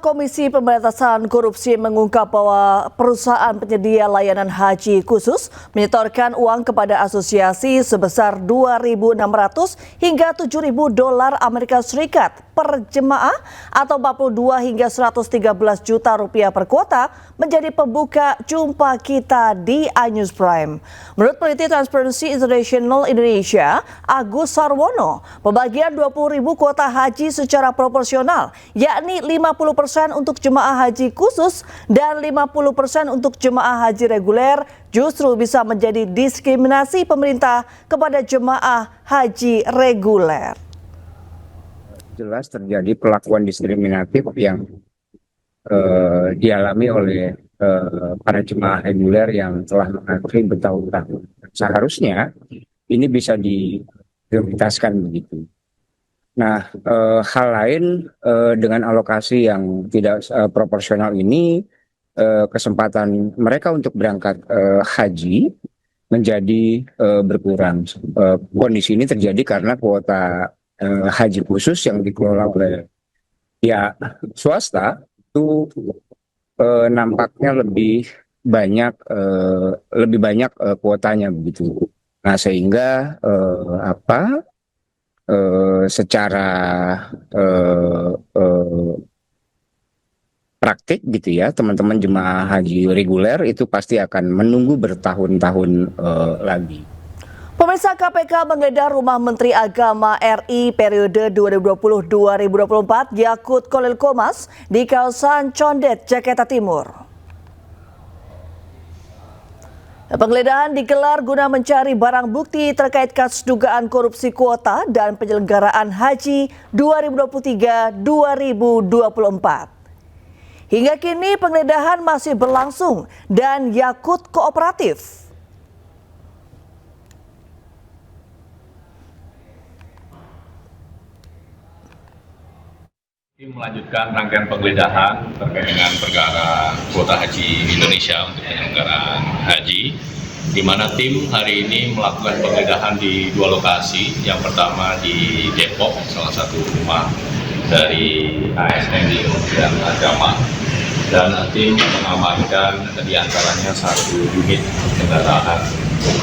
Komisi Pemberantasan Korupsi mengungkap bahwa perusahaan penyedia layanan haji khusus menyetorkan uang kepada asosiasi sebesar 2.600 hingga 7.000 dolar Amerika Serikat per jemaah atau 42 hingga 113 juta rupiah per kuota menjadi pembuka jumpa kita di iNews Prime. Menurut peneliti Transparency International Indonesia, Agus Sarwono, pembagian 20.000 kuota haji secara proporsional, yakni 50% untuk jemaah haji khusus dan 50% untuk jemaah haji reguler justru bisa menjadi diskriminasi pemerintah kepada jemaah haji reguler. Jelas terjadi perlakuan diskriminatif yang dialami oleh para jemaah reguler yang telah mengantri bertahun-tahun. Seharusnya ini bisa diprioritaskan begitu. Nah, hal lain dengan alokasi yang tidak proporsional ini, kesempatan mereka untuk berangkat haji menjadi berkurang. Kondisi ini terjadi karena kuota haji khusus yang dikelola oleh pihak swasta itu nampaknya lebih banyak kuotanya begitu. Nah, sehingga secara praktik gitu ya, teman-teman jemaah haji reguler itu pasti akan menunggu bertahun-tahun lagi. Pemirsa, KPK menggeledah rumah Menteri Agama RI periode 2020-2024 Yakut Khalil Qomas di kawasan Condet, Jakarta Timur. Penggeledahan digelar guna mencari barang bukti terkait kasus dugaan korupsi kuota dan penyelenggaraan haji 2023-2024. Hingga kini penggeledahan masih berlangsung dan Yakut kooperatif. Tim melanjutkan rangkaian penggeledahan terkait dengan perkara kuota haji Indonesia untuk penyelenggaraan haji, di mana tim hari ini melakukan penggeledahan di dua lokasi. Yang pertama di Depok, salah satu rumah dari ASN di Kementerian Agama, dan tim mengamankan di antaranya satu unit kendaraan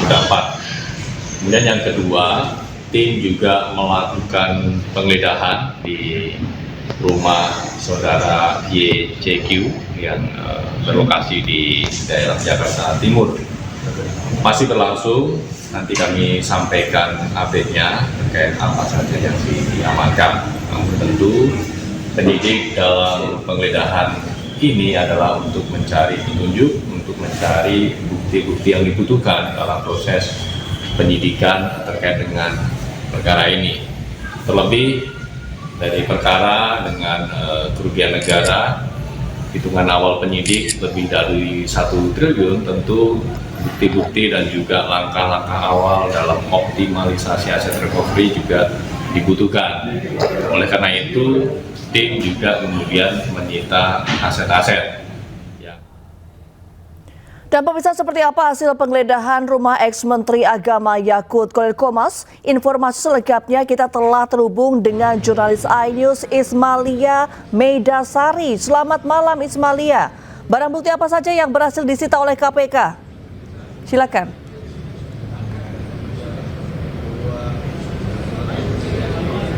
dapat. Kemudian yang kedua, tim juga melakukan penggeledahan di rumah saudara YCQ yang berlokasi di daerah Jakarta Timur. Masih berlangsung, nanti kami sampaikan update-nya terkait apa saja yang diamankan. Namun tentu penyidik dalam penggeledahan ini adalah untuk mencari petunjuk, untuk mencari bukti-bukti yang dibutuhkan dalam proses penyidikan terkait dengan perkara ini. Terlebih dari perkara dengan kerugian negara, hitungan awal penyidik lebih dari 1 triliun, tentu bukti-bukti dan juga langkah-langkah awal dalam optimalisasi aset recovery juga dibutuhkan. Oleh karena itu, tim juga kemudian menyita aset-aset. Dan pemirsa, seperti apa hasil penggeledahan rumah ex-Menteri Agama Yakut Khalil Qomas? Informasi selengkapnya kita telah terhubung dengan jurnalis iNews Ismalia Meidasari. Selamat malam Ismalia. Barang bukti apa saja yang berhasil disita oleh KPK? Silakan.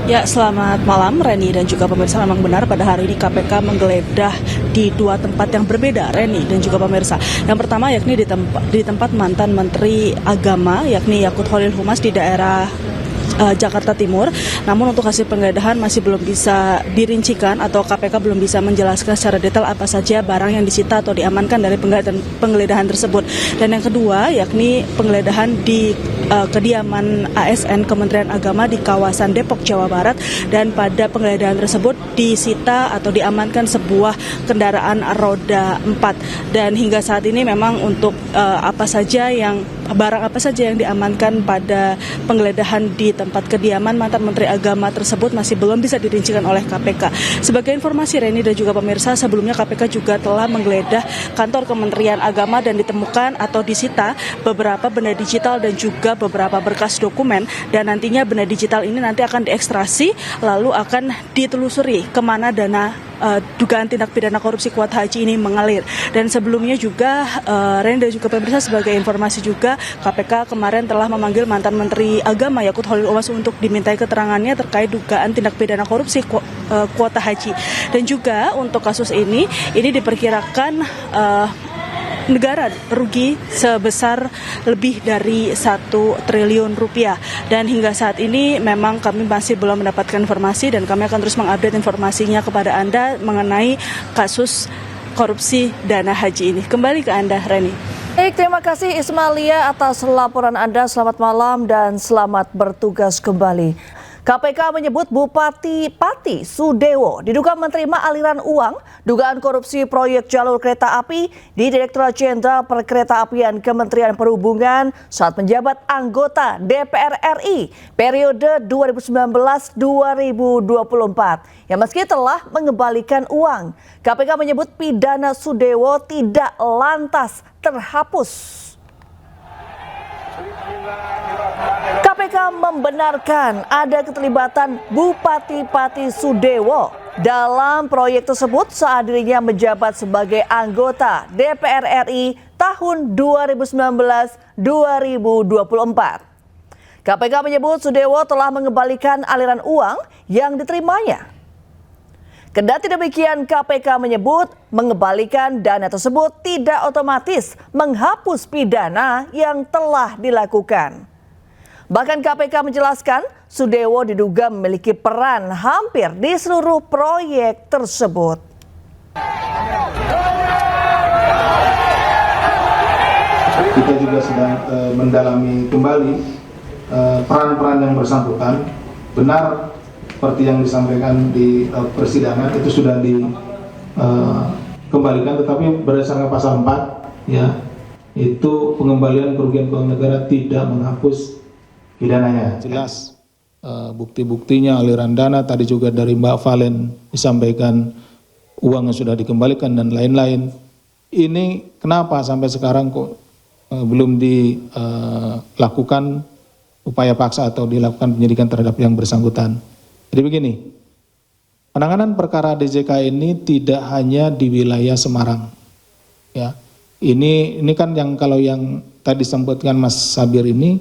Ya, selamat malam Reni dan juga pemirsa. Memang benar pada hari ini KPK menggeledah di dua tempat yang berbeda, Reni dan juga pemirsa. Yang pertama yakni di tempat mantan Menteri Agama yakni Yakut Khalil Qomas di daerah Jakarta Timur. Namun untuk hasil penggeledahan masih belum bisa dirincikan atau KPK belum bisa menjelaskan secara detail apa saja barang yang disita atau diamankan dari penggeledahan tersebut. Dan yang kedua yakni penggeledahan di kediaman ASN Kementerian Agama di kawasan Depok, Jawa Barat, dan pada penggeledahan tersebut disita atau diamankan sebuah kendaraan roda 4. Dan hingga saat ini memang untuk barang apa saja yang diamankan pada penggeledahan di tempat kediaman mantan Menteri Agama tersebut masih belum bisa dirincikan oleh KPK. Sebagai informasi Reni dan juga pemirsa, sebelumnya KPK juga telah menggeledah kantor Kementerian Agama dan ditemukan atau disita beberapa benda digital dan juga juga beberapa berkas dokumen, dan nantinya benda digital ini nanti akan diekstrasi lalu akan ditelusuri kemana dana dugaan tindak pidana korupsi kuota haji ini mengalir. Dan sebelumnya juga Reni dan juga pemirsa, sebagai informasi juga, KPK kemarin telah memanggil mantan Menteri Agama Yakut Khalil Omas untuk dimintai keterangannya terkait dugaan tindak pidana korupsi kuota haji. Dan juga untuk kasus ini diperkirakan negara rugi sebesar lebih dari 1 triliun rupiah. Dan hingga saat ini memang kami masih belum mendapatkan informasi, dan kami akan terus mengupdate informasinya kepada Anda mengenai kasus korupsi dana haji ini. Kembali ke Anda, Reni. Baik, terima kasih Ismalia atas laporan Anda. Selamat malam dan selamat bertugas kembali. KPK menyebut Bupati Pati Sudewo diduga menerima aliran uang dugaan korupsi proyek jalur kereta api di Direktorat Jenderal Perkeretaapian Kementerian Perhubungan saat menjabat anggota DPR RI periode 2019-2024. Ya, meski telah mengembalikan uang, KPK menyebut pidana Sudewo tidak lantas terhapus. KPK membenarkan ada keterlibatan Bupati Pati Sudewo dalam proyek tersebut saat dirinya menjabat sebagai anggota DPR RI tahun 2019-2024. KPK menyebut Sudewo telah mengembalikan aliran uang yang diterimanya. Kendati demikian, KPK menyebut mengembalikan dana tersebut tidak otomatis menghapus pidana yang telah dilakukan. Bahkan KPK menjelaskan Sudewo diduga memiliki peran hampir di seluruh proyek tersebut. Kita juga sedang mendalami kembali peran-peran yang bersangkutan. Benar seperti yang disampaikan di persidangan itu sudah dikembalikan, tetapi berdasarkan pasal 4 ya, itu pengembalian kerugian keuangan negara tidak menghapus pidananya. Jelas bukti-buktinya aliran dana, tadi juga dari Mbak Valen disampaikan uang yang sudah dikembalikan dan lain-lain. Ini kenapa sampai sekarang kok belum dilakukan upaya paksa atau dilakukan penyidikan terhadap yang bersangkutan? Jadi begini, penanganan perkara DJK ini tidak hanya di wilayah Semarang, ya. Ini kan yang kalau yang tadi disebutkan Mas Sabir ini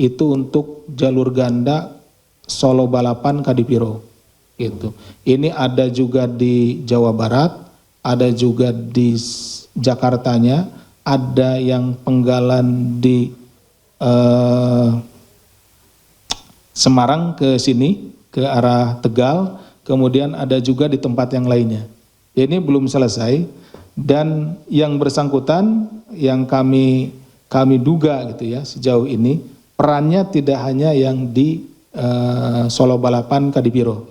itu untuk jalur ganda Solo Balapan Kadipiro, gitu. Ini ada juga di Jawa Barat, ada juga di Jakartanya, ada yang penggalan di Semarang ke sini, ke arah Tegal, kemudian ada juga di tempat yang lainnya. Ini belum selesai, dan yang bersangkutan yang kami duga gitu ya sejauh ini perannya tidak hanya yang di Solo Balapan Kadipiro.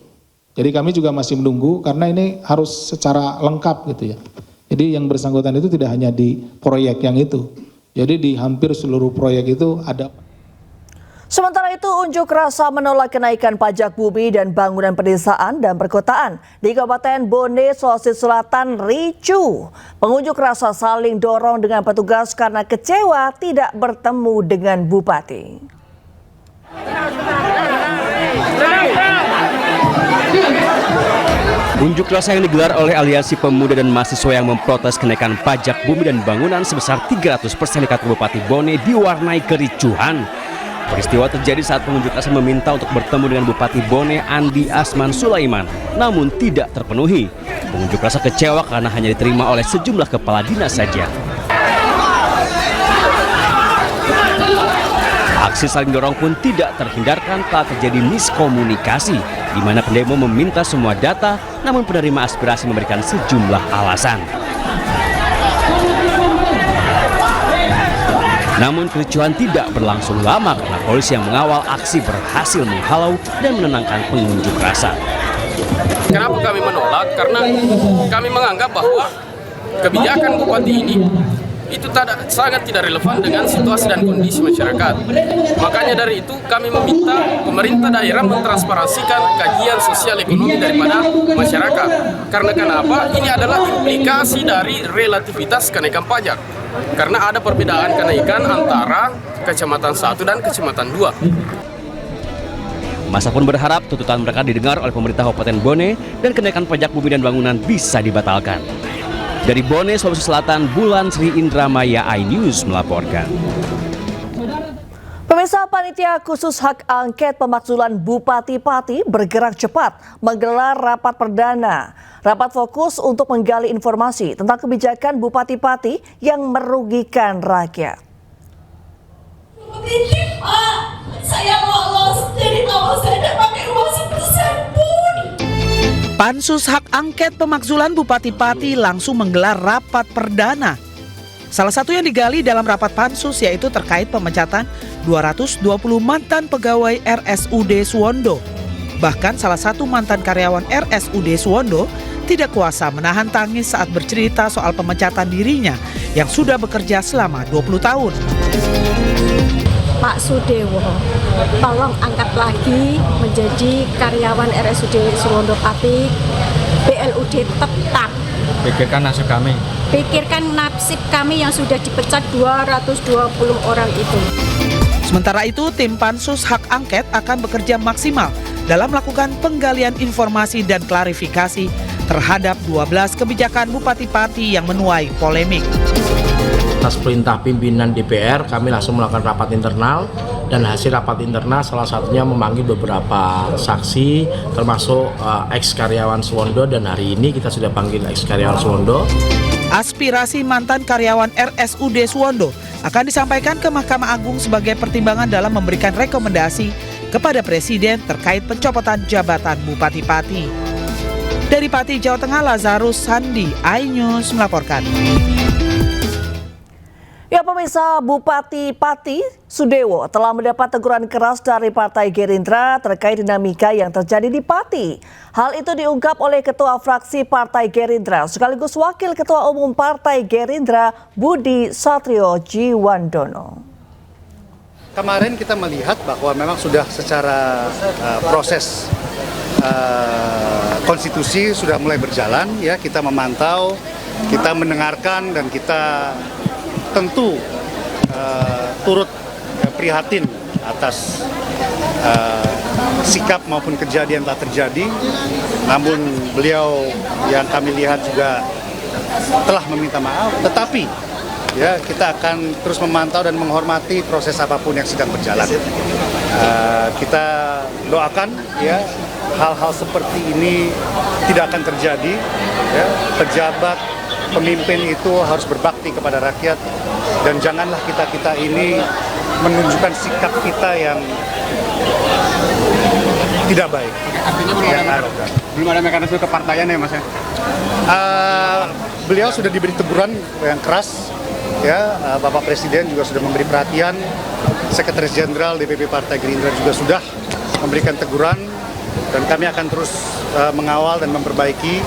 Jadi kami juga masih menunggu karena ini harus secara lengkap gitu ya. Jadi yang bersangkutan itu tidak hanya di proyek yang itu. Jadi di hampir seluruh proyek itu ada. Sementara itu, unjuk rasa menolak kenaikan pajak bumi dan bangunan pedesaan dan perkotaan di Kabupaten Bone, Sulawesi Selatan ricuh. Pengunjuk rasa saling dorong dengan petugas karena kecewa tidak bertemu dengan bupati. Unjuk rasa yang digelar oleh Aliansi Pemuda dan Mahasiswa yang memprotes kenaikan pajak bumi dan bangunan sebesar 300% di Kabupaten Bone diwarnai kericuhan. Peristiwa terjadi saat pengunjuk rasa meminta untuk bertemu dengan Bupati Bone Andi Asman Sulaiman, namun tidak terpenuhi. Pengunjuk rasa kecewa karena hanya diterima oleh sejumlah kepala dinas saja. Aksi saling dorong pun tidak terhindarkan telah terjadi miskomunikasi, di mana pendemo meminta semua data, namun penerima aspirasi memberikan sejumlah alasan. Namun kericuhan tidak berlangsung lama karena polisi yang mengawal aksi berhasil menghalau dan menenangkan pengunjuk rasa. Kenapa kami menolak? Karena kami menganggap bahwa kebijakan bupati ini itu sangat tidak relevan dengan situasi dan kondisi masyarakat. Makanya dari itu kami meminta pemerintah daerah mentransparansikan kajian sosial ekonomi daripada masyarakat. Karena kenapa? Ini adalah implikasi dari relativitas kenaikan pajak. karena ada perbedaan kenaikan antara Kecamatan 1 dan Kecamatan 2. Masa pun berharap tuntutan mereka didengar oleh pemerintah Kabupaten Bone dan kenaikan pajak bumi dan bangunan bisa dibatalkan. Dari Bone, Sulawesi Selatan, Bulan Sri Indramaya, iNews melaporkan. Pemirsa, Panitia Khusus Hak Angket Pemakzulan Bupati Pati bergerak cepat menggelar rapat perdana. Rapat fokus untuk menggali informasi tentang kebijakan Bupati Pati yang merugikan rakyat. Saya lolos dari awal saya tidak pakai uang 1% pun. Pansus Hak Angket Pemakzulan Bupati Pati langsung menggelar rapat perdana. Salah satu yang digali dalam rapat pansus yaitu terkait pemecatan 220 mantan pegawai RSUD Suwondo. Bahkan salah satu mantan karyawan RSUD Suwondo tidak kuasa menahan tangis saat bercerita soal pemecatan dirinya yang sudah bekerja selama 20 tahun. Pak Sudewo, tolong angkat lagi menjadi karyawan RSUD Suwondo Pati, BLUD tetap. Pikirkan nasib kami. Pikirkan nasib kami yang sudah dipecat 220 orang itu. Sementara itu, tim Pansus Hak Angket akan bekerja maksimal dalam melakukan penggalian informasi dan klarifikasi terhadap 12 kebijakan Bupati Pati yang menuai polemik. Atas perintah pimpinan DPR, kami langsung melakukan rapat internal, dan hasil rapat internal salah satunya memanggil beberapa saksi termasuk ex-karyawan Suwondo, dan hari ini kita sudah panggil ex-karyawan Suwondo. Aspirasi mantan karyawan RSUD Suwondo akan disampaikan ke Mahkamah Agung sebagai pertimbangan dalam memberikan rekomendasi kepada Presiden terkait pencopotan jabatan Bupati Pati. Dari Pati, Jawa Tengah, Lazarus Sandi, iNews melaporkan. Ya pemirsa, Bupati Pati Sudewo telah mendapat teguran keras dari Partai Gerindra terkait dinamika yang terjadi di Pati. Hal itu diungkap oleh Ketua Fraksi Partai Gerindra sekaligus Wakil Ketua Umum Partai Gerindra Budi Satrio Jiwandono. Kemarin kita melihat bahwa memang sudah secara proses konstitusi sudah mulai berjalan, ya, kita memantau, kita mendengarkan, dan kita tentu turut prihatin atas sikap maupun kejadian telah terjadi. Namun beliau yang kami lihat juga telah meminta maaf, tetapi ya kita akan terus memantau dan menghormati proses apapun yang sedang berjalan. Kita doakan ya hal-hal seperti ini tidak akan terjadi. Ya, pejabat, pemimpin itu harus berbakti kepada rakyat, dan janganlah kita ini menunjukkan sikap kita yang tidak baik. Artinya belum ada mekanisme kepartaian ya, Mas? Beliau sudah diberi teguran yang keras, ya. Bapak Presiden juga sudah memberi perhatian, Sekretaris Jenderal DPP Partai Gerindra juga sudah memberikan teguran, dan kami akan terus mengawal dan memperbaiki,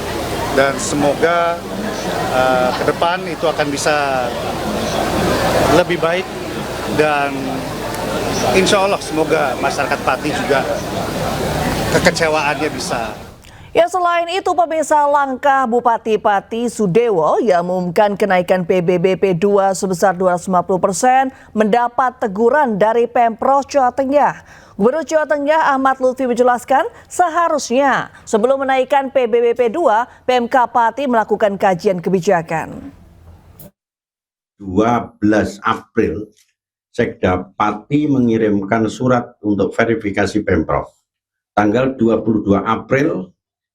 dan semoga ke depan itu akan bisa lebih baik, dan insya Allah semoga masyarakat Pati juga kekecewaannya bisa. Ya, selain itu pemirsa, langkah Bupati Pati Sudewo yang mengumumkan kenaikan PBBP 2 sebesar 250% mendapat teguran dari Pemprov Jawa Tengah. Gubernur Jawa Tengah Ahmad Lutfi menjelaskan seharusnya sebelum menaikkan PBBP 2, PMK Pati melakukan kajian kebijakan. 12 April, Sekda Pati mengirimkan surat untuk verifikasi Pemprov. Tanggal 22 April,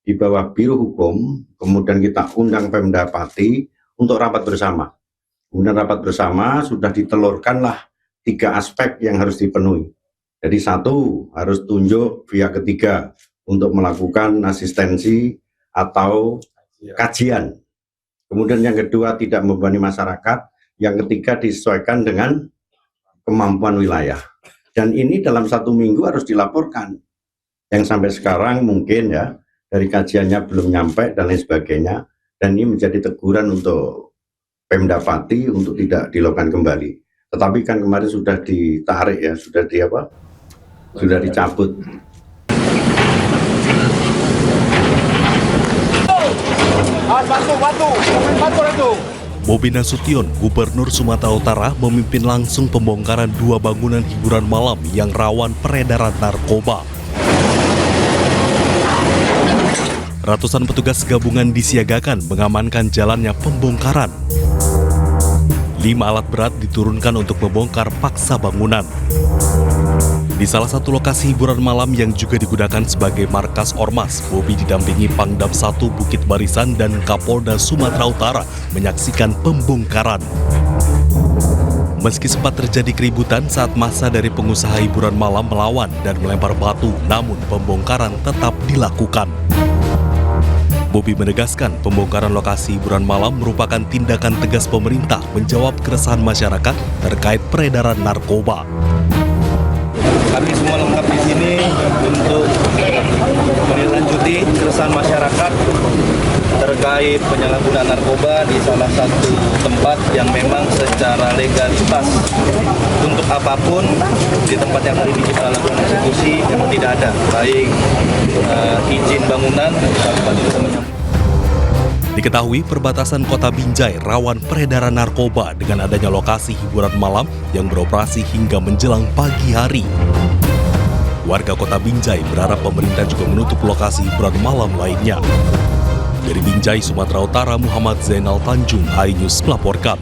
di bawah Biro Hukum, kemudian kita undang Pemda Pati untuk rapat bersama. Kemudian rapat bersama sudah ditelurkanlah 3 aspek yang harus dipenuhi. Jadi 1, harus tunjuk pihak ketiga untuk melakukan asistensi atau kajian. Kemudian yang kedua, tidak membebani masyarakat. Yang ketiga, disesuaikan dengan kemampuan wilayah. Dan ini dalam 1 minggu harus dilaporkan. Yang sampai sekarang mungkin ya, dari kajiannya belum nyampe dan lain sebagainya, dan ini menjadi teguran untuk Pemda Pati untuk tidak dilakukan kembali. Tetapi kan kemarin sudah ditarik ya, sudah dicabut. Batu. Bobi Nasution, Gubernur Sumatera Utara, memimpin langsung pembongkaran 2 bangunan hiburan malam yang rawan peredaran narkoba. Ratusan petugas gabungan disiagakan mengamankan jalannya pembongkaran. 5 alat berat diturunkan untuk membongkar paksa bangunan. Di salah satu lokasi hiburan malam yang juga digunakan sebagai markas Ormas, Bobi didampingi Pangdam 1 Bukit Barisan dan Kapolda Sumatera Utara menyaksikan pembongkaran. Meski sempat terjadi keributan saat massa dari pengusaha hiburan malam melawan dan melempar batu, namun pembongkaran tetap dilakukan. Bobi menegaskan pembongkaran lokasi hiburan malam merupakan tindakan tegas pemerintah menjawab keresahan masyarakat terkait peredaran narkoba. Kami semua lengkap di sini untuk menindaklanjuti keresahan masyarakat terkait penyalahgunaan narkoba di salah satu tempat yang memang secara legalitas untuk apapun di tempat yang hari ini kita lakukan eksekusi memang tidak ada, baik izin bangunan. Diketahui perbatasan Kota Binjai rawan peredaran narkoba dengan adanya lokasi hiburan malam yang beroperasi hingga menjelang pagi hari. Warga Kota Binjai berharap pemerintah juga menutup lokasi hiburan malam lainnya. Dari Binjai, Sumatera Utara, Muhammad Zainal Tanjung, iNews melaporkan.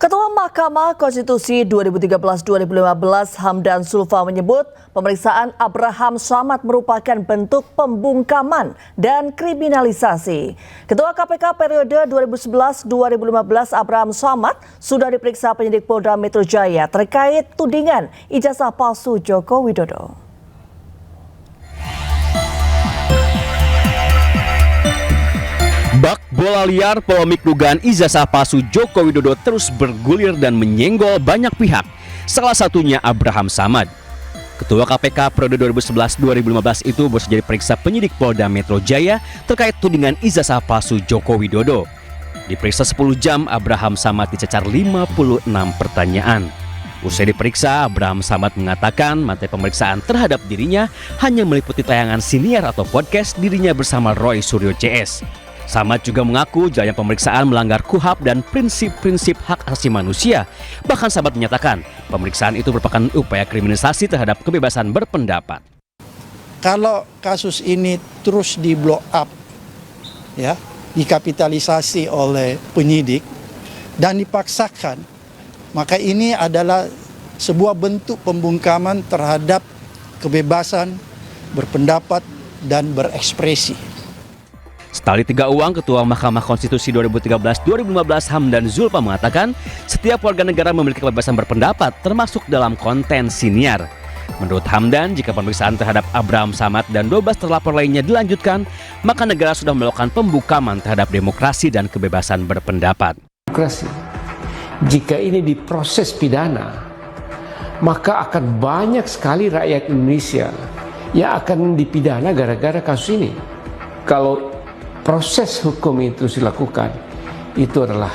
Ketua Mahkamah Konstitusi 2013-2015 Hamdan Zulfa menyebut pemeriksaan Abraham Samad merupakan bentuk pembungkaman dan kriminalisasi. Ketua KPK periode 2011-2015 Abraham Samad sudah diperiksa penyidik Polda Metro Jaya terkait tudingan ijazah palsu Joko Widodo. Bak bola liar polemik dugaan ijazah palsu Joko Widodo terus bergulir dan menyenggol banyak pihak, salah satunya Abraham Samad. Ketua KPK periode 2011-2015 itu baru saja diperiksa penyidik Polda Metro Jaya terkait tudingan ijazah palsu Joko Widodo. Diperiksa 10 jam, Abraham Samad dicecar 56 pertanyaan. Usai diperiksa, Abraham Samad mengatakan materi pemeriksaan terhadap dirinya hanya meliputi tayangan siniar atau podcast dirinya bersama Roy Suryo CS. Samad juga mengaku jalannya pemeriksaan melanggar KUHP dan prinsip-prinsip hak asasi manusia. Bahkan Samad menyatakan pemeriksaan itu merupakan upaya kriminalisasi terhadap kebebasan berpendapat. Kalau kasus ini terus di blow up, ya, dikapitalisasi oleh penyidik dan dipaksakan, maka ini adalah sebuah bentuk pembungkaman terhadap kebebasan berpendapat dan berekspresi. Setali tiga uang, Ketua Mahkamah Konstitusi 2013-2015 Hamdan Zulfa mengatakan setiap warga negara memiliki kebebasan berpendapat termasuk dalam konten siniar. Menurut Hamdan, jika pemeriksaan terhadap Abraham Samad dan 12 terlapor lainnya dilanjutkan, maka negara sudah melakukan pembukaman terhadap demokrasi dan kebebasan berpendapat. Demokrasi, jika ini diproses pidana, maka akan banyak sekali rakyat Indonesia yang akan dipidana gara-gara kasus ini. Kalau proses hukum itu dilakukan, itu adalah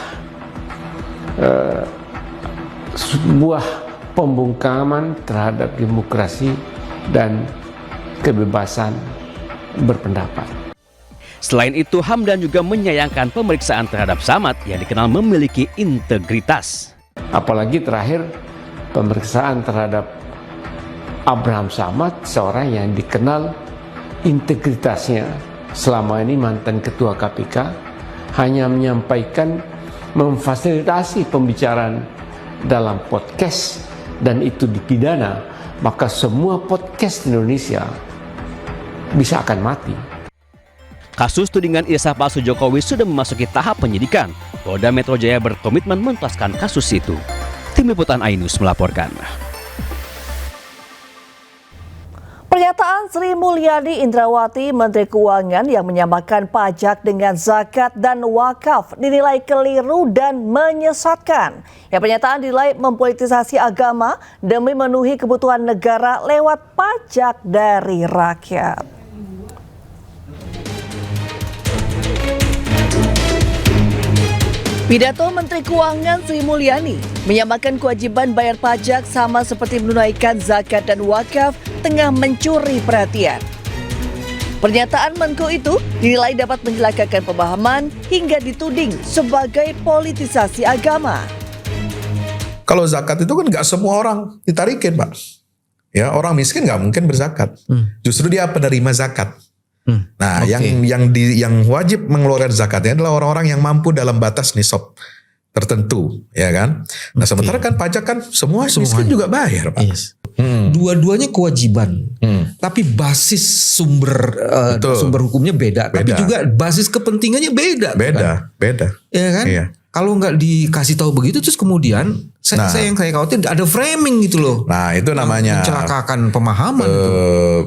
sebuah pembungkaman terhadap demokrasi dan kebebasan berpendapat. Selain itu, Hamdan juga menyayangkan pemeriksaan terhadap Samad yang dikenal memiliki integritas. Apalagi terakhir pemeriksaan terhadap Abraham Samad, seorang yang dikenal integritasnya. Selama ini mantan Ketua KPK hanya menyampaikan, memfasilitasi pembicaraan dalam podcast dan itu dipidana, maka semua podcast di Indonesia bisa akan mati. Kasus tudingan ijazah palsu Jokowi sudah memasuki tahap penyidikan. Polda Metro Jaya berkomitmen menuntaskan kasus itu. Tim Liputan iNews melaporkan. Pernyataan Sri Mulyani Indrawati, Menteri Keuangan yang menyamakan pajak dengan zakat dan wakaf dinilai keliru dan menyesatkan. Ya, pernyataan dinilai mempolitisasi agama demi memenuhi kebutuhan negara lewat pajak dari rakyat. Pidato Menteri Keuangan Sri Mulyani menyamakan kewajiban bayar pajak sama seperti menunaikan zakat dan wakaf tengah mencuri perhatian. Pernyataan Menko itu dinilai dapat menjelakakan pemahaman hingga dituding sebagai politisasi agama. Kalau zakat itu kan nggak semua orang ditarikin, Pak. Ya, orang miskin nggak mungkin berzakat. Justru dia penerima zakat. Nah, yang wajib mengeluarkan zakatnya adalah orang-orang yang mampu dalam batas nisab tertentu, ya kan? Nah, sementara kan pajak kan semua miskin juga bayar, Pak. Yes. Dua-duanya kewajiban, tapi basis sumber hukumnya beda, tapi juga basis kepentingannya beda. Beda. Ya kan? Iya. Kalau nggak dikasih tahu begitu, terus kemudian saya yang khawatir ada framing gitu loh. Nah, itu namanya mencelakakan pemahaman.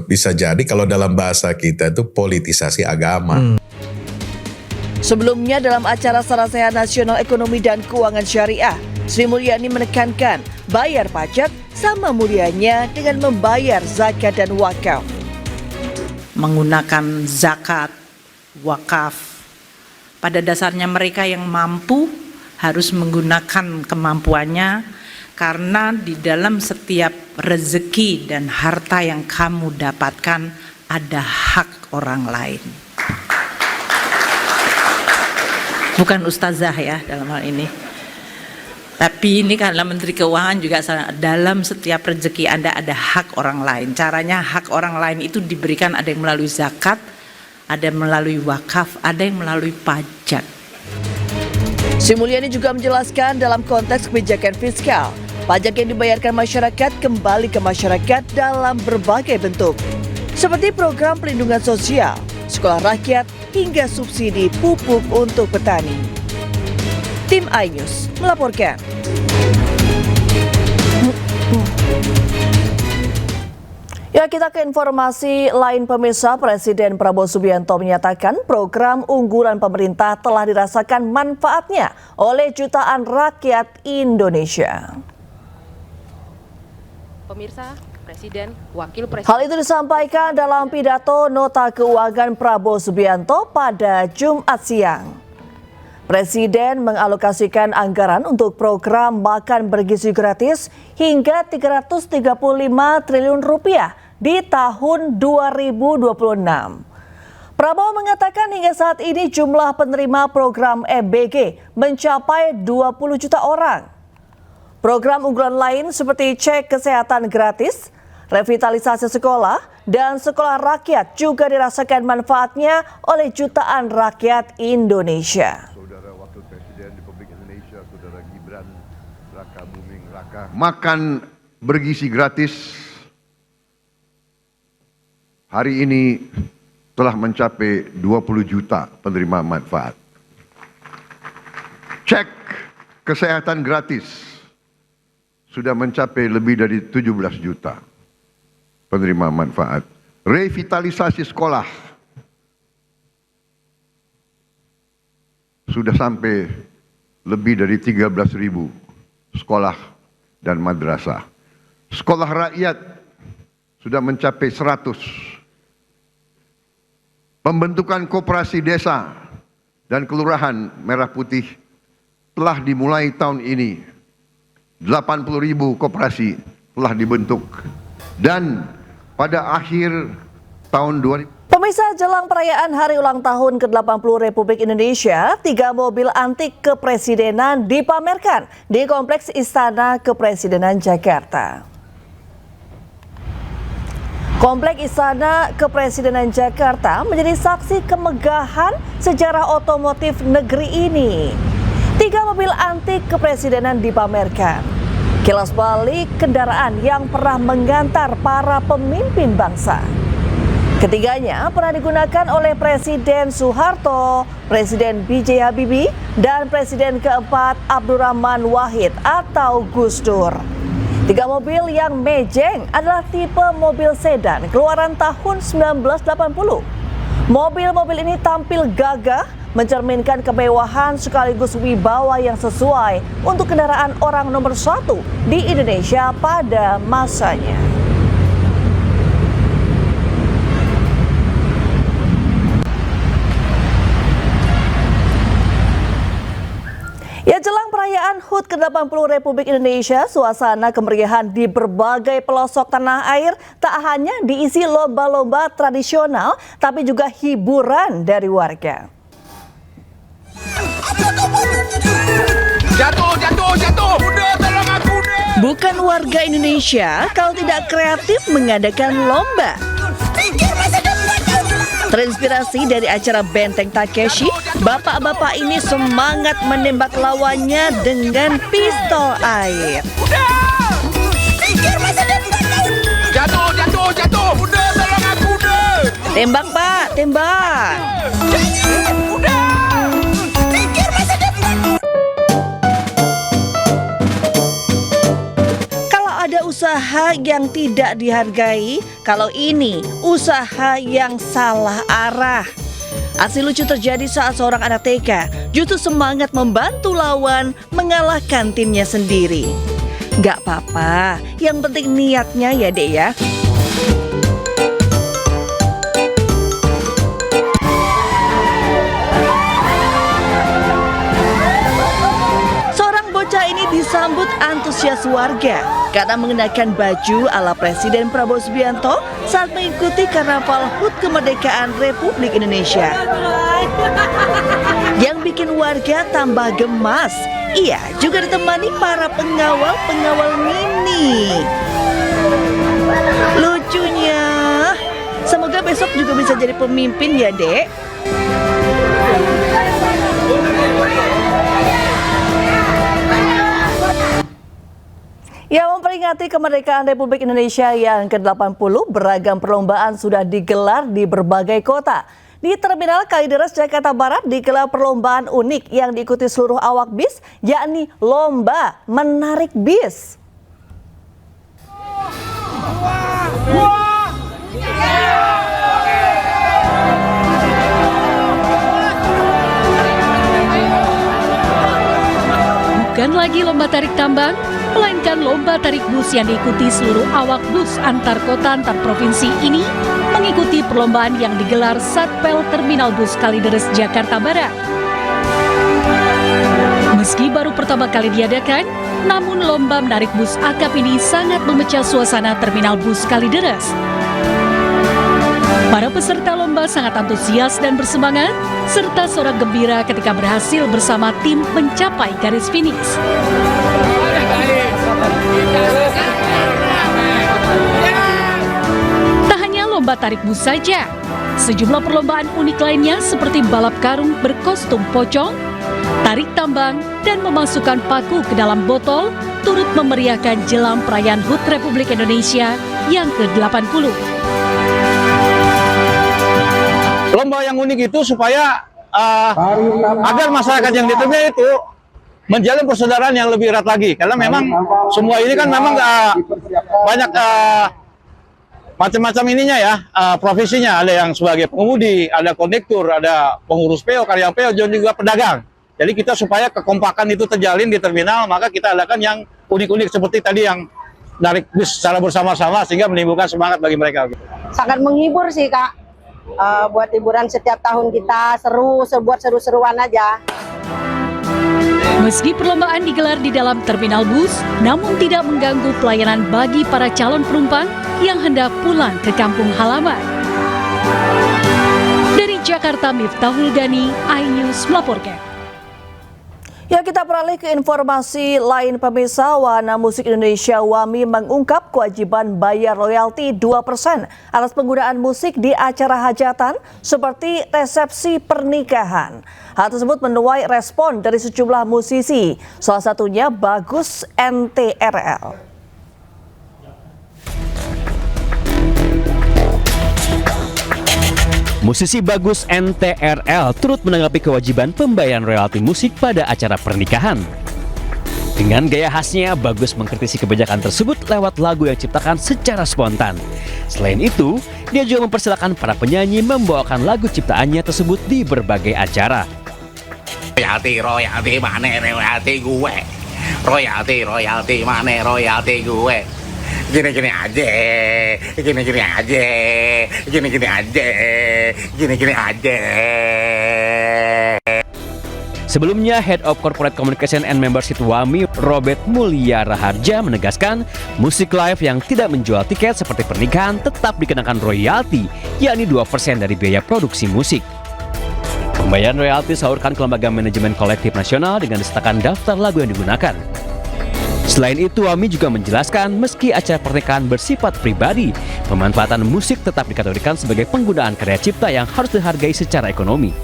Bisa jadi kalau dalam bahasa kita itu politisasi agama. Sebelumnya dalam acara Sarasehan Nasional Ekonomi dan Keuangan Syariah, Sri Mulyani menekankan bayar pajak sama mulianya dengan membayar zakat dan wakaf. Menggunakan zakat, wakaf, pada dasarnya mereka yang mampu harus menggunakan kemampuannya, karena di dalam setiap rezeki dan harta yang kamu dapatkan ada hak orang lain. Bukan ustazah ya dalam hal ini. Tapi ini karena Menteri Keuangan juga dalam setiap rezeki Anda ada hak orang lain. Caranya hak orang lain itu diberikan, ada yang melalui zakat, ada yang melalui wakaf, ada yang melalui pajak. Sri Mulyani juga menjelaskan dalam konteks kebijakan fiskal, pajak yang dibayarkan masyarakat kembali ke masyarakat dalam berbagai bentuk, seperti program pelindungan sosial, sekolah rakyat, hingga subsidi pupuk untuk petani. Tim iNews melaporkan. Ya, kita ke informasi lain pemirsa. Presiden Prabowo Subianto menyatakan program unggulan pemerintah telah dirasakan manfaatnya oleh jutaan rakyat Indonesia. Pemirsa, Presiden, Wakil Presiden. Hal itu disampaikan dalam pidato Nota Keuangan Prabowo Subianto pada Jumat siang. Presiden mengalokasikan anggaran untuk program makan bergizi gratis hingga 335 triliun rupiah di tahun 2026. Prabowo mengatakan hingga saat ini jumlah penerima program MBG mencapai 20 juta orang. Program unggulan lain seperti cek kesehatan gratis, revitalisasi sekolah, dan sekolah rakyat juga dirasakan manfaatnya oleh jutaan rakyat Indonesia. Makan bergizi gratis hari ini telah mencapai 20 juta penerima manfaat. Cek kesehatan gratis sudah mencapai lebih dari 17 juta penerima manfaat. Revitalisasi sekolah sudah sampai lebih dari 13.000 sekolah dan madrasah. Sekolah rakyat sudah mencapai 100. Pembentukan koperasi desa dan kelurahan Merah Putih telah dimulai tahun ini. 80.000 koperasi telah dibentuk. Dan pada akhir tahun 2000. Pemirsa, jelang perayaan Hari Ulang Tahun ke-80 Republik Indonesia, 3 mobil antik kepresidenan dipamerkan di Kompleks Istana Kepresidenan Jakarta. Kompleks Istana Kepresidenan Jakarta menjadi saksi kemegahan sejarah otomotif negeri ini. 3 mobil antik kepresidenan dipamerkan. Kilas balik kendaraan yang pernah mengantar para pemimpin bangsa. Ketiganya pernah digunakan oleh Presiden Soeharto, Presiden B.J. Habibie, dan Presiden keempat Abdurrahman Wahid atau Gus Dur. 3 mobil yang mejeng adalah tipe mobil sedan keluaran tahun 1980. Mobil-mobil ini tampil gagah, mencerminkan kemewahan sekaligus wibawa yang sesuai untuk kendaraan orang nomor 1 di Indonesia pada masanya. Ya, jelang perayaan HUT ke-80 Republik Indonesia, suasana kemeriahan di berbagai pelosok tanah air tak hanya diisi lomba-lomba tradisional, tapi juga hiburan dari warga. Jatuh. Udah, tolong aku udah. Bukan warga Indonesia kalau tidak kreatif mengadakan lomba. Terinspirasi dari acara Benteng Takeshi, bapak-bapak ini semangat menembak lawannya dengan pistol air. Jatuh. Udah, tolong aku udah. Tembak, Pak, tembak. Ada usaha yang tidak dihargai, kalau ini usaha yang salah arah. Aksi lucu terjadi saat seorang anak TK justru semangat membantu lawan mengalahkan timnya sendiri. Gak apa-apa, yang penting niatnya ya Dek ya. Disambut antusias warga karena mengenakan baju ala Presiden Prabowo Subianto saat mengikuti Karnaval HUT Kemerdekaan Republik Indonesia. Yang bikin warga tambah gemas, ia juga ditemani para pengawal mini. Lucunya, semoga besok juga bisa jadi pemimpin ya Dek. Yang memperingati kemerdekaan Republik Indonesia yang ke-80, beragam perlombaan sudah digelar di berbagai kota. Di Terminal Kalideres, Jakarta Barat, digelar perlombaan unik yang diikuti seluruh awak bis, yakni lomba menarik bis. Bukan lagi lomba tarik tambang, melainkan lomba tarik bus yang diikuti seluruh awak bus antar kota antar provinsi ini mengikuti perlombaan yang digelar Satpel Terminal Bus Kalideres, Jakarta Barat. Meski baru pertama kali diadakan, namun lomba menarik bus akap ini sangat memecah suasana Terminal Bus Kalideres. Para peserta lomba sangat antusias dan bersemangat, serta sorak gembira ketika berhasil bersama tim mencapai garis finish. Tak hanya lomba tarik bus saja, sejumlah perlombaan unik lainnya seperti balap karung berkostum pocong, tarik tambang, dan memasukkan paku ke dalam botol turut memeriahkan jelang perayaan HUT Republik Indonesia yang ke-80. Lomba yang unik itu supaya agar masyarakat yang di terminal itu menjalin persaudaraan yang lebih erat lagi, karena memang semua ini kan memang banyak macam-macam ininya ya, profesinya. Ada yang sebagai pengemudi, ada kondektur, ada pengurus PO, karyawan PO, dan juga pedagang. Jadi kita supaya kekompakan itu terjalin di terminal, maka kita adakan yang unik-unik seperti tadi yang narik bus secara bersama-sama sehingga menimbulkan semangat bagi mereka. Sangat menghibur sih Kak. Buat hiburan setiap tahun kita buat seru-seruan aja. Meski perlombaan digelar di dalam terminal bus, namun tidak mengganggu pelayanan bagi para calon penumpang yang hendak pulang ke kampung halaman. Dari Jakarta, Miftahul Gani, iNews melaporkan. Ya, kita beralih ke informasi lain pemirsa. Wahana Musik Indonesia WAMI mengungkap kewajiban bayar royalti 2% atas penggunaan musik di acara hajatan seperti resepsi pernikahan. Hal tersebut menuai respon dari sejumlah musisi, salah satunya Bagus NTRL. Musisi Bagus NTRL turut menanggapi kewajiban pembayaran royalti musik pada acara pernikahan. Dengan gaya khasnya, Bagus mengkritisi kebijakan tersebut lewat lagu yang diciptakan secara spontan. Selain itu, dia juga mempersilahkan para penyanyi membawakan lagu ciptaannya tersebut di berbagai acara. Royalti mana royalti gue. Royalti mana royalti gue. Gini-gini aja. Sebelumnya, Head of Corporate Communication and Membership WAMI, Robert Mulia Raharja menegaskan musik live yang tidak menjual tiket seperti pernikahan tetap dikenakan royalti, yakni 2% dari biaya produksi musik. Pembayaran royalti disalurkan ke Lembaga Manajemen Kolektif Nasional dengan disertakan daftar lagu yang digunakan. Selain itu, WAMI juga menjelaskan meski acara pernikahan bersifat pribadi, pemanfaatan musik tetap dikategorikan sebagai penggunaan karya cipta yang harus dihargai secara ekonomi.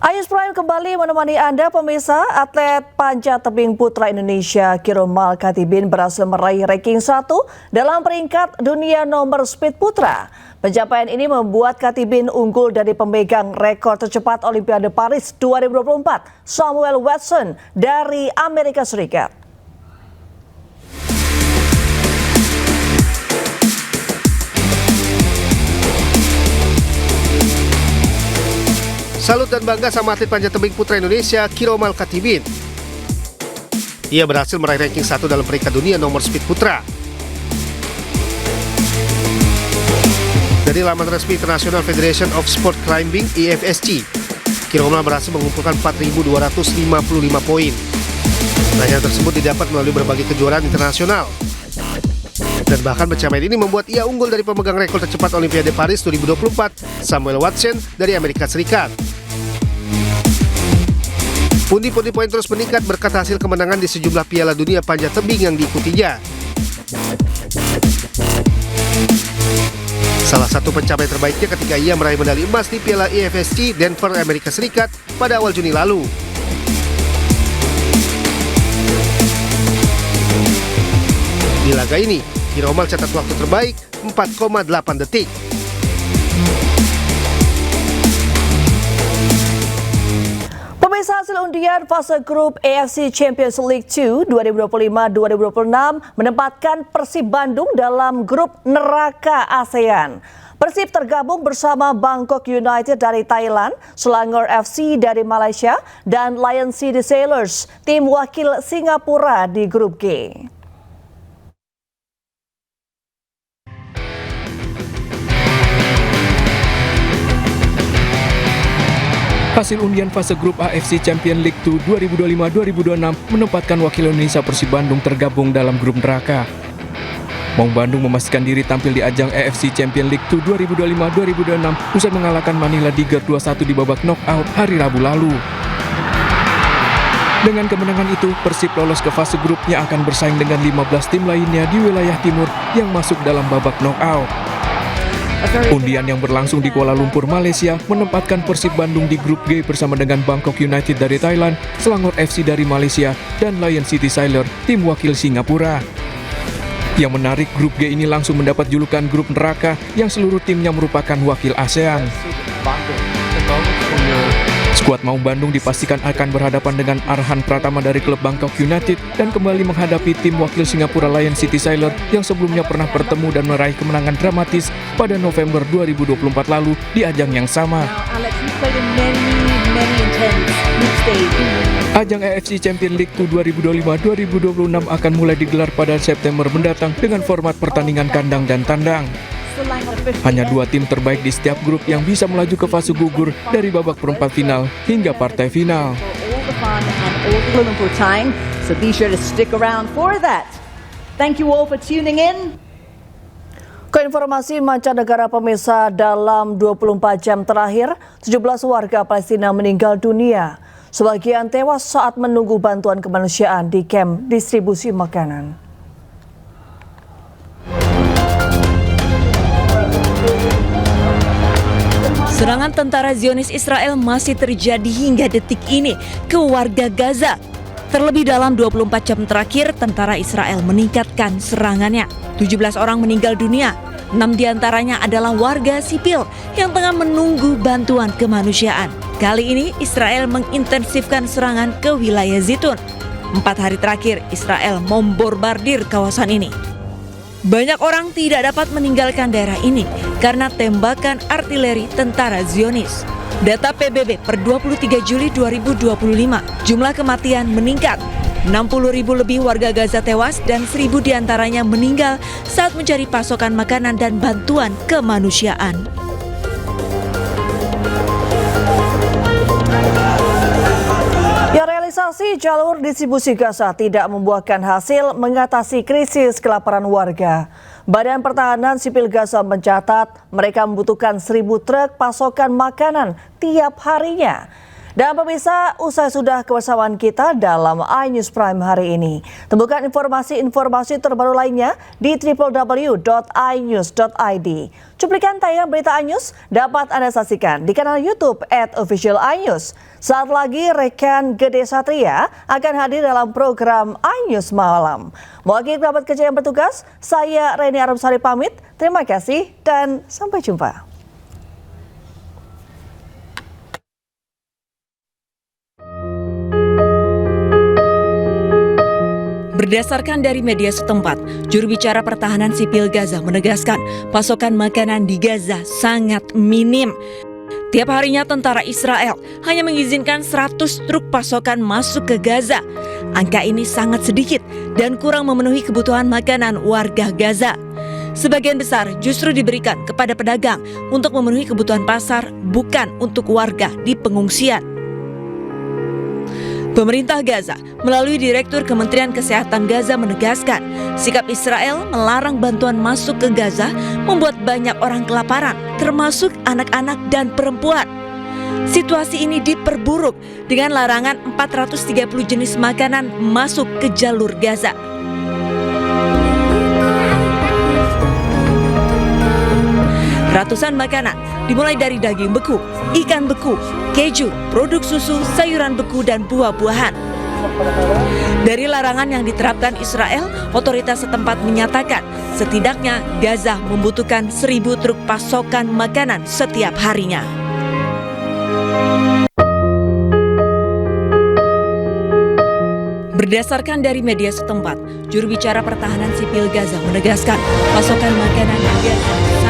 Ayus Prime kembali menemani Anda pemirsa. Atlet panjat tebing putra Indonesia Kiromal Katibin berhasil meraih ranking 1 dalam peringkat dunia nomor speed putra. Pencapaian ini membuat Katibin unggul dari pemegang rekor tercepat Olimpiade Paris 2024, Samuel Watson dari Amerika Serikat. Salut dan bangga sama atlet panjat tebing putra Indonesia, Kiromal Katibin. Ia berhasil meraih ranking 1 dalam peringkat dunia nomor speed putra. Dari laman resmi International Federation of Sport Climbing (IFSC), Kiromal berhasil mengumpulkan 4.255 poin. Raihan tersebut didapat melalui berbagai kejuaraan internasional. Dan bahkan pencapaian ini membuat ia unggul dari pemegang rekor tercepat Olimpiade Paris 2024, Samuel Watson dari Amerika Serikat. Pundi-pundi poin terus meningkat berkat hasil kemenangan di sejumlah piala dunia panjat tebing yang diikutinya. Salah satu pencapaian terbaiknya ketika ia meraih medali emas di Piala IFSC Denver, Amerika Serikat pada awal Juni lalu. Di laga ini, Kiromal catat waktu terbaik 4,8 detik. Pemirsa, hasil undian fase grup AFC Champions League 2 2025-2026 menempatkan Persib Bandung dalam grup neraka ASEAN. Persib tergabung bersama Bangkok United dari Thailand, Selangor FC dari Malaysia, dan Lion City Sailors, tim wakil Singapura di grup G. Hasil undian fase grup AFC Champions League 2 2025-2026 menempatkan wakil Indonesia Persib Bandung tergabung dalam grup neraka. Maung Bandung memastikan diri tampil di ajang AFC Champions League 2 2025-2026 usai mengalahkan Manila Tiger 2-1 di babak knockout hari Rabu lalu. Dengan kemenangan itu, Persib lolos ke fase grupnya akan bersaing dengan 15 tim lainnya di wilayah timur yang masuk dalam babak knockout. Undian yang berlangsung di Kuala Lumpur, Malaysia menempatkan Persib Bandung di grup G bersama dengan Bangkok United dari Thailand, Selangor FC dari Malaysia, dan Lion City Sailors, tim wakil Singapura. Yang menarik, grup G ini langsung mendapat julukan grup neraka yang seluruh timnya merupakan wakil ASEAN. Skuad Maung Bandung dipastikan akan berhadapan dengan Arhan Pratama dari klub Bangkok United dan kembali menghadapi tim wakil Singapura Lion City Sailors yang sebelumnya pernah bertemu dan meraih kemenangan dramatis pada November 2024 lalu di ajang yang sama. Ajang AFC Champions League 2025-2026 akan mulai digelar pada September mendatang dengan format pertandingan kandang dan tandang. Hanya 2 tim terbaik di setiap grup yang bisa melaju ke fase gugur dari babak perempat final hingga partai final. So be sure to stick around for that. Thank you all for tuning in. Keinformasi mancanegara pemirsa, dalam 24 jam terakhir, 17 warga Palestina meninggal dunia. Sebagian tewas saat menunggu bantuan kemanusiaan di kamp distribusi makanan. Serangan tentara Zionis Israel masih terjadi hingga detik ini ke warga Gaza. Terlebih dalam 24 jam terakhir, tentara Israel meningkatkan serangannya. 17 orang meninggal dunia, 6 diantaranya adalah warga sipil yang tengah menunggu bantuan kemanusiaan. Kali ini Israel mengintensifkan serangan ke wilayah Zitun. 4 hari terakhir Israel membombardir kawasan ini. Banyak orang tidak dapat meninggalkan daerah ini karena tembakan artileri tentara Zionis. Data PBB per 23 Juli 2025, jumlah kematian meningkat. 60.000 lebih warga Gaza tewas dan 1.000 diantaranya meninggal saat mencari pasokan makanan dan bantuan kemanusiaan. Normalisasi jalur distribusi Gaza tidak membuahkan hasil mengatasi krisis kelaparan warga. Badan Pertahanan Sipil Gaza mencatat mereka membutuhkan 1.000 truk pasokan makanan tiap harinya. Dan pemirsa, usai sudah kebersamaan kita dalam iNews Prime hari ini. Temukan informasi-informasi terbaru lainnya di www.inews.id. Cuplikan tayangan berita iNews dapat Anda saksikan di kanal YouTube @officialinews. Saat lagi rekan Gede Satria akan hadir dalam program iNews Malam. Mewakili kerabat kerja yang bertugas, saya Reni Arumsari pamit. Terima kasih dan sampai jumpa. Berdasarkan dari media setempat, juru bicara Pertahanan Sipil Gaza menegaskan pasokan makanan di Gaza sangat minim. Tiap harinya tentara Israel hanya mengizinkan 100 truk pasokan masuk ke Gaza. Angka ini sangat sedikit dan kurang memenuhi kebutuhan makanan warga Gaza. Sebagian besar justru diberikan kepada pedagang untuk memenuhi kebutuhan pasar, bukan untuk warga di pengungsian. Pemerintah Gaza melalui Direktur Kementerian Kesehatan Gaza menegaskan sikap Israel melarang bantuan masuk ke Gaza membuat banyak orang kelaparan, termasuk anak-anak dan perempuan. Situasi ini diperburuk dengan larangan 430 jenis makanan masuk ke jalur Gaza. Ratusan makanan dimulai dari daging beku, ikan beku, keju, produk susu, sayuran beku, dan buah-buahan. Dari larangan yang diterapkan Israel, otoritas setempat menyatakan setidaknya Gaza membutuhkan 1.000 truk pasokan makanan setiap harinya. Berdasarkan dari media setempat, juru bicara Pertahanan Sipil Gaza menegaskan pasokan makanan di Gaza